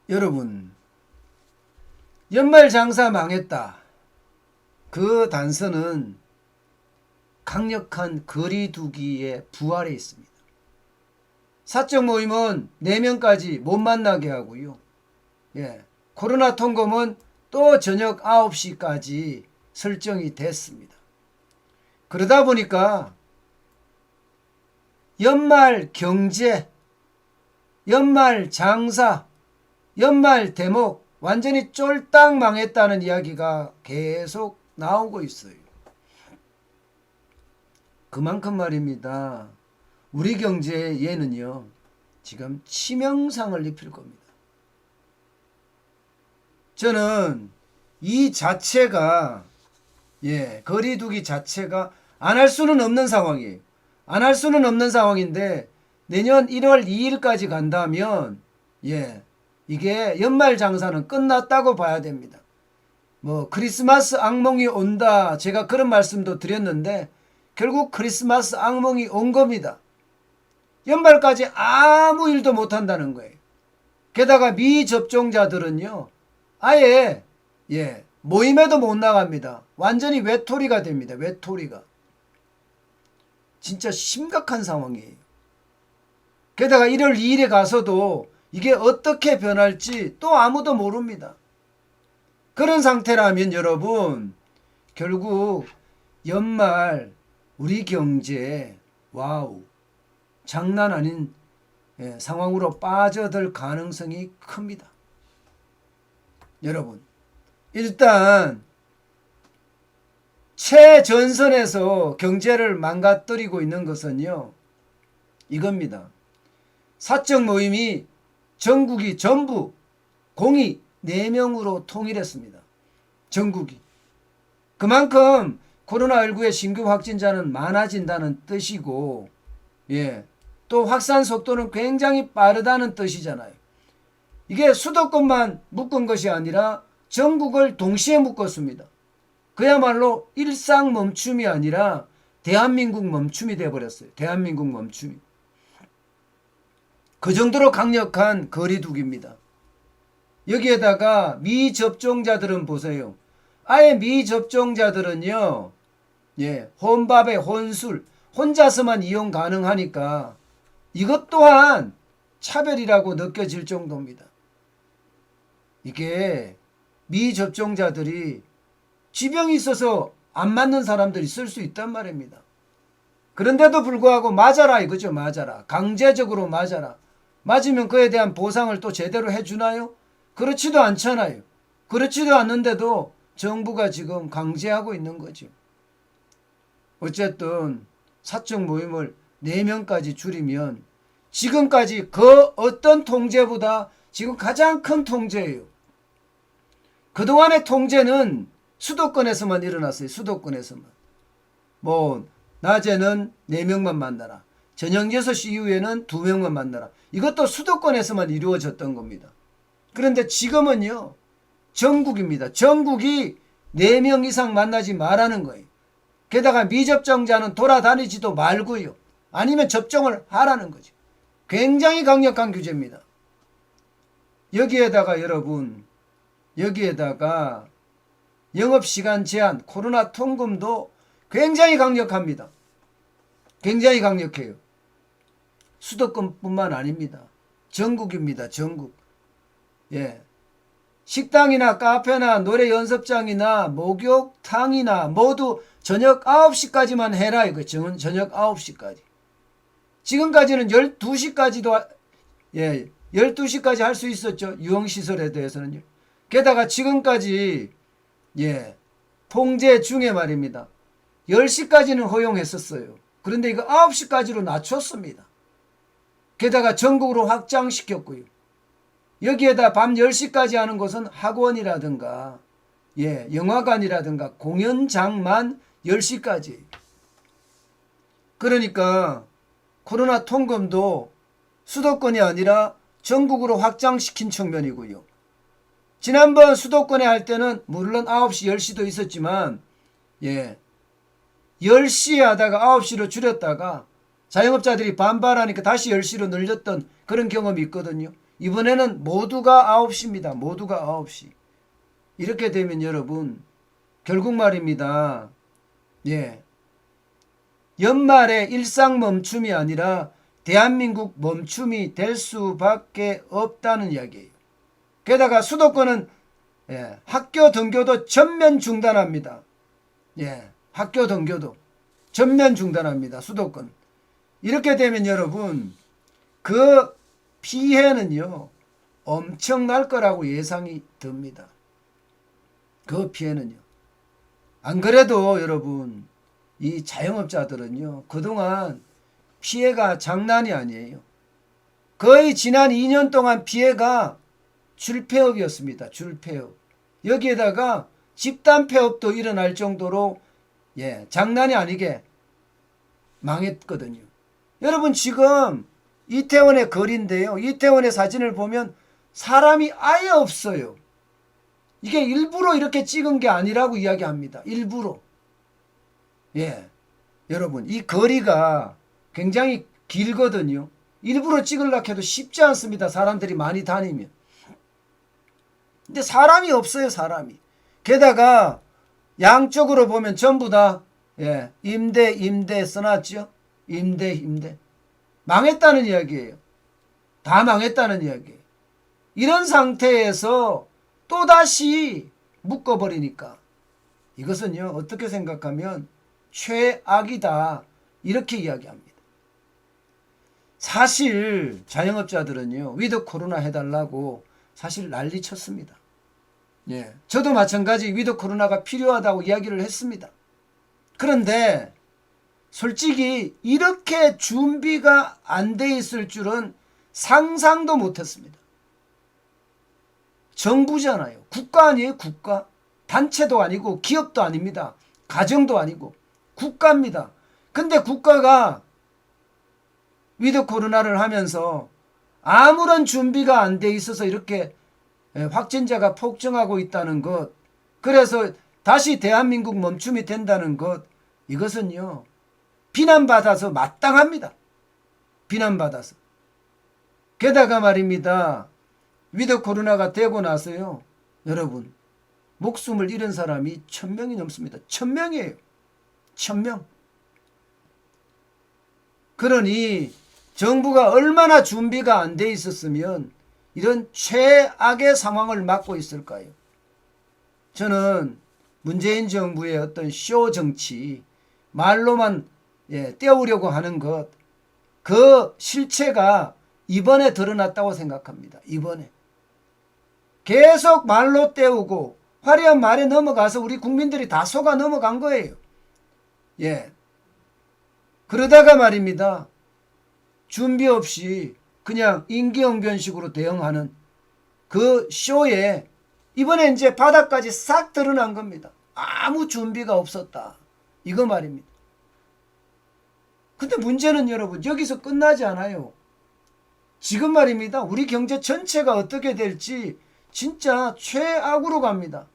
여러분, 연말 장사 망했다. 그 단서는 강력한 거리두기의 부활에 있습니다. 사적 모임은 4명까지 못 만나게 하고요. 코로나 통금은 또 저녁 9시까지 설정이 됐습니다. 그러다 보니까 연말 경제, 연말 장사, 연말 대목 완전히 쫄딱 망했다는 이야기가 계속 나오고 있어요. 그만큼 말입니다. 우리 경제의 예는요, 지금 치명상을 입힐 겁니다. 저는 이 자체가, 거리두기 자체가 안 할 수는 없는 상황이에요. 안 할 수는 없는 상황인데, 내년 1월 2일까지 간다면, 이게 연말 장사는 끝났다고 봐야 됩니다. 크리스마스 악몽이 온다. 제가 그런 말씀도 드렸는데, 결국 크리스마스 악몽이 온 겁니다. 연말까지 아무 일도 못 한다는 거예요. 게다가 미접종자들은요, 아예, 모임에도 못 나갑니다. 완전히 외톨이가 됩니다. 외톨이가. 진짜 심각한 상황이에요. 게다가 1월 2일에 가서도 이게 어떻게 변할지 또 아무도 모릅니다. 그런 상태라면 여러분, 결국 연말 우리 경제 와우 장난 아닌 상황으로 빠져들 가능성이 큽니다. 여러분, 일단 최전선에서 경제를 망가뜨리고 있는 것은요, 이겁니다. 사적 모임이 전국이 전부 공이 4명으로 통일했습니다. 전국이. 그만큼 코로나19의 신규 확진자는 많아진다는 뜻이고, 또 확산 속도는 굉장히 빠르다는 뜻이잖아요. 이게 수도권만 묶은 것이 아니라 전국을 동시에 묶었습니다. 그야말로 일상 멈춤이 아니라 대한민국 멈춤이 되어버렸어요. 대한민국 멈춤이. 그 정도로 강력한 거리두기입니다. 여기에다가 미접종자들은 보세요. 아예 미접종자들은요, 혼밥에 혼술, 혼자서만 이용 가능하니까 이것 또한 차별이라고 느껴질 정도입니다. 이게 미접종자들이 지병이 있어서 안 맞는 사람들이 쓸 수 있단 말입니다. 그런데도 불구하고 맞아라 이거죠. 맞아라. 강제적으로 맞아라. 맞으면 그에 대한 보상을 또 제대로 해주나요? 그렇지도 않잖아요. 그렇지도 않는데도 정부가 지금 강제하고 있는 거죠. 어쨌든 사적 모임을 4명까지 줄이면 지금까지 그 어떤 통제보다 지금 가장 큰 통제예요. 그동안의 통제는 수도권에서만 일어났어요. 수도권에서만. 낮에는 4명만 만나라. 저녁 6시 이후에는 2명만 만나라. 이것도 수도권에서만 이루어졌던 겁니다. 그런데 지금은요, 전국입니다. 전국이 4명 이상 만나지 말라는 거예요. 게다가 미접종자는 돌아다니지도 말고요. 아니면 접종을 하라는 거죠. 굉장히 강력한 규제입니다. 여기에다가 여러분, 여기에다가 영업시간 제한, 코로나 통금도 굉장히 강력합니다. 굉장히 강력해요. 수도권뿐만 아닙니다. 전국입니다. 전국. 식당이나 카페나 노래 연습장이나 목욕탕이나 모두 저녁 9시까지만 해라 이거. 저녁 9시까지. 지금까지는 12시까지도 12시까지 할 수 있었죠. 유흥시설에 대해서는요. 게다가 지금까지 통제 중에 말입니다. 10시까지는 허용했었어요. 그런데 이거 9시까지로 낮췄습니다. 게다가 전국으로 확장시켰고요. 여기에다 밤 10시까지 하는 곳은 학원이라든가 영화관이라든가 공연장만 10시까지. 그러니까 코로나 통금도 수도권이 아니라 전국으로 확장시킨 측면이고요. 지난번 수도권에 할 때는 물론 9시 10시도 있었지만 10시에 하다가 9시로 줄였다가 자영업자들이 반발하니까 다시 10시로 늘렸던 그런 경험이 있거든요. 이번에는 모두가 9시입니다. 모두가 9시. 이렇게 되면 여러분 결국 말입니다. 예. 연말에 일상 멈춤이 아니라 대한민국 멈춤이 될 수밖에 없다는 이야기예요. 게다가 수도권은 학교 등교도 전면 중단합니다. 학교 등교도 전면 중단합니다. 수도권. 이렇게 되면 여러분 그 피해는요 엄청날 거라고 예상이 듭니다. 그 피해는요. 안 그래도 여러분 이 자영업자들은요 그동안 피해가 장난이 아니에요. 거의 지난 2년 동안 피해가 줄폐업이었습니다. 줄폐업. 여기에다가 집단 폐업도 일어날 정도로 장난이 아니게 망했거든요. 여러분 지금 이태원의 거리인데요. 이태원의 사진을 보면 사람이 아예 없어요. 이게 일부러 이렇게 찍은 게 아니라고 이야기합니다. 일부러. 여러분 이 거리가 굉장히 길거든요. 일부러 찍으려고 해도 쉽지 않습니다. 사람들이 많이 다니면. 근데 사람이 없어요. 사람이. 게다가 양쪽으로 보면 전부 다 임대 써놨죠. 임대. 망했다는 이야기예요. 다 망했다는 이야기예요. 이런 상태에서 또다시 묶어버리니까 이것은요 어떻게 생각하면 최악이다 이렇게 이야기합니다. 사실 자영업자들은요 위드 코로나 해달라고 사실 난리 쳤습니다. 저도 마찬가지 위드 코로나가 필요하다고 이야기를 했습니다. 그런데 솔직히 이렇게 준비가 안 돼 있을 줄은 상상도 못했습니다. 정부잖아요. 국가 아니에요. 국가. 단체도 아니고 기업도 아닙니다. 가정도 아니고 국가입니다. 근데 국가가 위드 코로나를 하면서 아무런 준비가 안 돼 있어서 이렇게 확진자가 폭증하고 있다는 것, 그래서 다시 대한민국 멈춤이 된다는 것, 이것은요 비난받아서 마땅합니다. 비난받아서. 게다가 말입니다. 위드 코로나가 되고 나서요 여러분 목숨을 잃은 사람이 1000명이 넘습니다. 1000명이에요. 1000명. 그러니 정부가 얼마나 준비가 안 돼 있었으면 이런 최악의 상황을 맞고 있을까요? 저는 문재인 정부의 어떤 쇼 정치, 말로만 떼우려고 하는 것, 그 실체가 이번에 드러났다고 생각합니다. 이번에. 계속 말로 떼우고 화려한 말에 넘어가서 우리 국민들이 다 속아 넘어간 거예요. 그러다가 말입니다. 준비 없이 그냥 임기응변식으로 대응하는 그 쇼에 이번에 이제 바닥까지 싹 드러난 겁니다. 아무 준비가 없었다. 이거 말입니다. 근데 문제는 여러분 여기서 끝나지 않아요. 지금 말입니다. 우리 경제 전체가 어떻게 될지 진짜 최악으로 갑니다.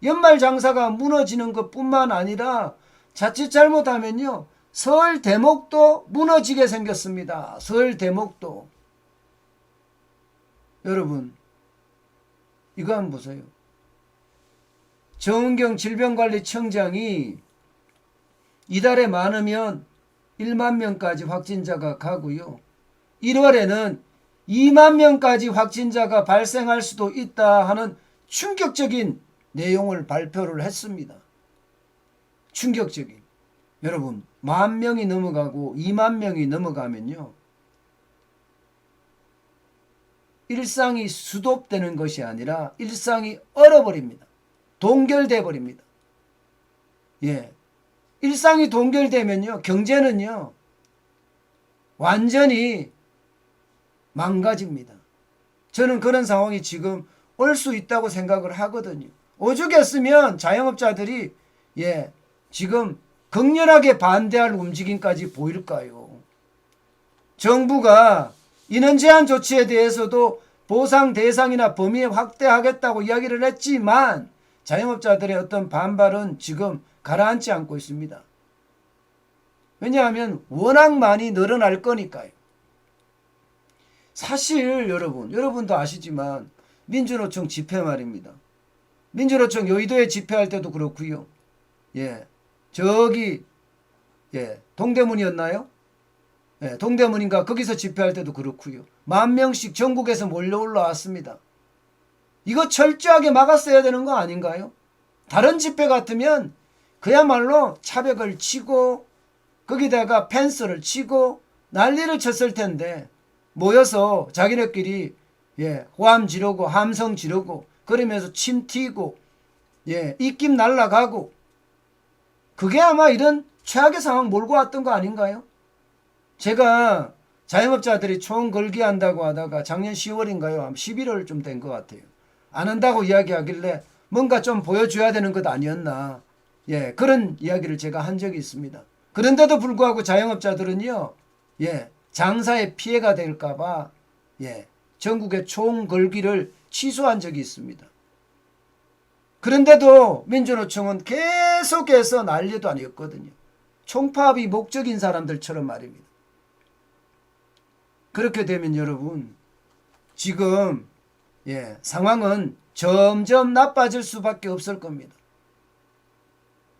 연말 장사가 무너지는 것뿐만 아니라 자칫 잘못하면요 설 대목도 무너지게 생겼습니다. 설 대목도. 여러분 이거 한번 보세요. 정은경 질병관리청장이 이달에 많으면 1만 명까지 확진자가 가고요. 1월에는 2만 명까지 확진자가 발생할 수도 있다 하는 충격적인 내용을 발표를 했습니다. 충격적인. 여러분 10,000명이 넘어가고 2만 명이 넘어가면요 일상이 수도되는 것이 아니라 일상이 얼어버립니다. 동결돼 버립니다. 일상이 동결되면요 경제는요 완전히 망가집니다. 저는 그런 상황이 지금 올 수 있다고 생각을 하거든요. 오죽했으면 자영업자들이 지금 극렬하게 반대할 움직임까지 보일까요? 정부가 인원 제한 조치에 대해서도 보상 대상이나 범위 확대하겠다고 이야기를 했지만 자영업자들의 어떤 반발은 지금 가라앉지 않고 있습니다. 왜냐하면 워낙 많이 늘어날 거니까요. 사실 여러분도 아시지만 민주노총 집회 말입니다. 민주노총 여의도에 집회할 때도 그렇고요. 예, 저기 동대문이었나요? 예, 동대문인가 거기서 집회할 때도 그렇고요. 10,000명씩 전국에서 몰려 올라왔습니다. 이거 철저하게 막았어야 되는 거 아닌가요? 다른 집회 같으면 그야말로 차벽을 치고 거기다가 펜스를 치고 난리를 쳤을 텐데 모여서 자기네끼리 호함 지르고 함성 지르고 그러면서 침 튀고 입김 날라가고 그게 아마 이런 최악의 상황 몰고 왔던 거 아닌가요? 제가 자영업자들이 총 걸기 한다고 하다가 작년 10월인가요? 11월 좀 된 것 같아요. 안 한다고 이야기하길래 뭔가 좀 보여줘야 되는 것 아니었나. 그런 이야기를 제가 한 적이 있습니다. 그런데도 불구하고 자영업자들은요, 장사에 피해가 될까봐, 전국의 총 걸기를 취소한 적이 있습니다. 그런데도 민주노총은 계속해서 난리도 아니었거든요. 총파업이 목적인 사람들처럼 말입니다. 그렇게 되면 여러분, 지금 상황은 점점 나빠질 수밖에 없을 겁니다.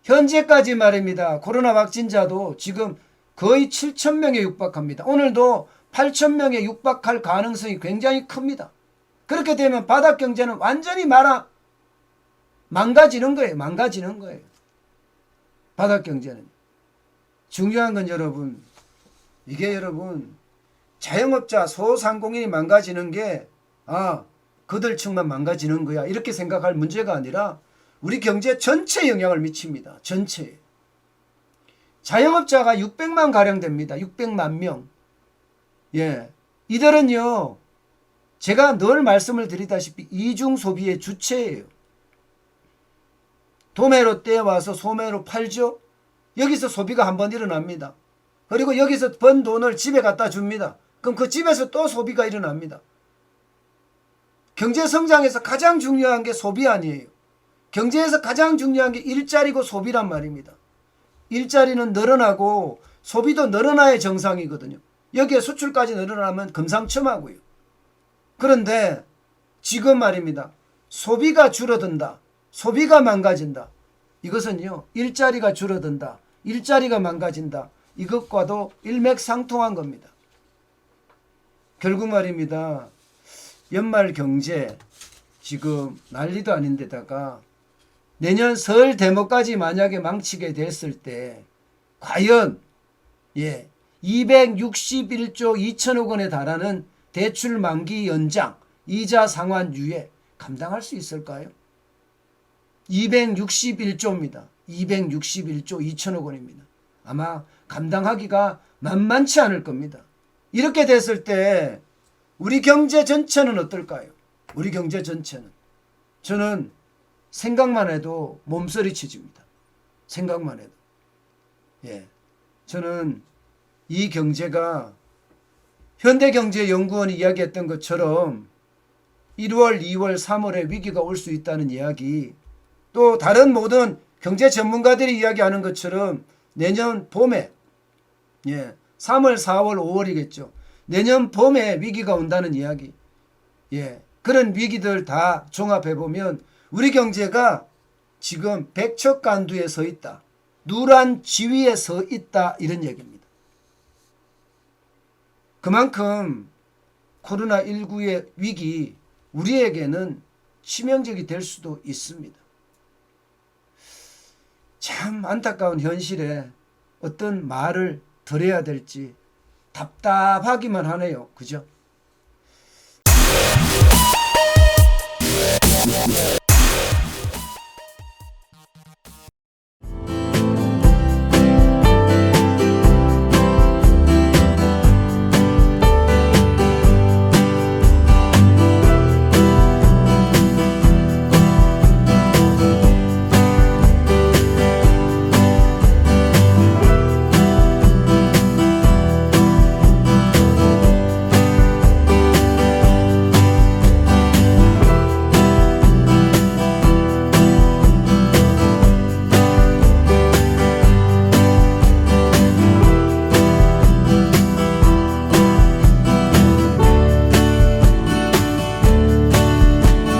현재까지 말입니다. 코로나 확진자도 지금 거의 7,000명에 육박합니다. 오늘도 8,000명에 육박할 가능성이 굉장히 큽니다. 그렇게 되면 바닥 경제는 완전히 망가지는 거예요. 망가지는 거예요. 바닥 경제는. 중요한 건 여러분, 이게 여러분, 자영업자 소상공인이 망가지는 게 그들 측만 망가지는 거야 이렇게 생각할 문제가 아니라 우리 경제 전체에 영향을 미칩니다. 전체에. 자영업자가 600만 가량 됩니다. 600만 명. 이들은요, 제가 늘 말씀을 드리다시피 이중 소비의 주체예요. 도매로 떼와서 소매로 팔죠. 여기서 소비가 한번 일어납니다. 그리고 여기서 번 돈을 집에 갖다 줍니다. 그럼 그 집에서 또 소비가 일어납니다. 경제 성장에서 가장 중요한 게 소비 아니에요. 경제에서 가장 중요한 게 일자리고 소비란 말입니다. 일자리는 늘어나고 소비도 늘어나야 정상이거든요. 여기에 수출까지 늘어나면 금상첨화고요. 그런데 지금 말입니다. 소비가 줄어든다. 소비가 망가진다. 이것은요, 일자리가 줄어든다. 일자리가 망가진다. 이것과도 일맥상통한 겁니다. 결국 말입니다. 연말 경제 지금 난리도 아닌데다가 내년 설 대목까지 만약에 망치게 됐을 때 과연 261조 2천억 원에 달하는 대출 만기 연장, 이자 상환 유예 감당할 수 있을까요? 261조입니다. 261조 2천억 원입니다. 아마 감당하기가 만만치 않을 겁니다. 이렇게 됐을 때 우리 경제 전체는 어떨까요? 우리 경제 전체는. 저는 생각만 해도 몸서리 치집니다. 생각만 해도. 저는 이 경제가 현대경제연구원이 이야기했던 것처럼 1월, 2월, 3월에 위기가 올 수 있다는 이야기, 또 다른 모든 경제 전문가들이 이야기하는 것처럼 내년 봄에 3월, 4월, 5월이겠죠. 내년 봄에 위기가 온다는 이야기. 그런 위기들 다 종합해보면 우리 경제가 지금 백척간두에 서 있다. 누란 지위에 서 있다. 이런 얘기입니다. 그만큼 코로나19의 위기 우리에게는 치명적이 될 수도 있습니다. 참 안타까운 현실에 어떤 말을 드려야 될지 답답하기만 하네요. 그죠?